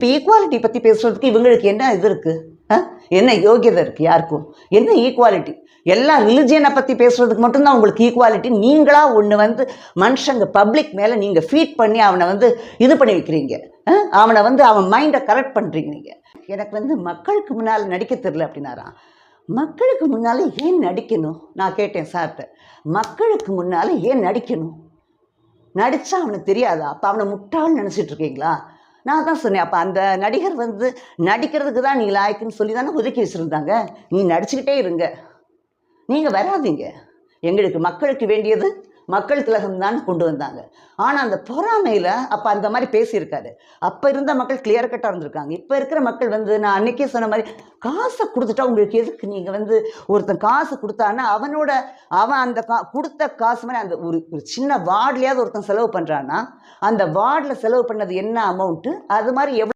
இப்போ ஈக்குவாலிட்டி பற்றி பேசுகிறதுக்கு இவங்களுக்கு என்ன இது இருக்குது? என்ன யோகியதை இருக்குது? யாருக்கும் என்ன ஈக்குவாலிட்டி? எல்லா ரிலிஜியனை பற்றி பேசுகிறதுக்கு மட்டும்தான் உங்களுக்கு ஈக்குவாலிட்டி. நீங்களாக ஒன்று மனுஷங்க பப்ளிக் மேலே நீங்கள் ஃபீட் பண்ணி அவனை இது பண்ணி வைக்கிறீங்க. அவனை அவன் மைண்டை கரெக்ட் பண்ணுறீங்க. நீங்கள் எனக்கு மக்களுக்கு முன்னால் நடிக்க தெரில அப்படின்னாராம். மக்களுக்கு முன்னால் ஏன் நடிக்கணும்? நான் கேட்டேன் சார்கிட்ட, மக்களுக்கு முன்னால் ஏன் நடிக்கணும்? நடித்தா அவனுக்கு தெரியாதா? அப்போ அவனை முட்டாள்னு நினச்சிட்டு இருக்கீங்களா? நான் தான் சொன்னேன், அப்போ அந்த நடிகர் நடிக்கிறதுக்கு தான் நீ லாய்க்குன்னு சொல்லி தானே ஒதுக்கி வச்சுருந்தாங்க. நீ நடிச்சுக்கிட்டே இருங்க, நீங்கள் வராதிங்க. எங்களுக்கு மக்களுக்கு வேண்டியது மக்கள் திலகம் தான் கொண்டு வந்தாங்க. ஆனால் அந்த பொறாமையில் அப்போ அந்த மாதிரி பேசியிருக்காரு. அப்போ இருந்த மக்கள் கிளியர் கட்டாக இருந்திருக்காங்க. இப்போ இருக்கிற மக்கள் நான் அன்றைக்கே சொன்ன மாதிரி காசை கொடுத்துட்டா உங்களுக்கு எதுக்கு? நீங்கள் ஒருத்தன் காசு கொடுத்தான்னா அவன் அந்த கொடுத்த காசு மாதிரி அந்த ஒரு சின்ன வார்ட்லையாவது ஒருத்தன் செலவு பண்ணுறான்னா அந்த வார்டில் செலவு பண்ணது என்ன அமௌண்ட்டு, அது மாதிரி எவ்வளோ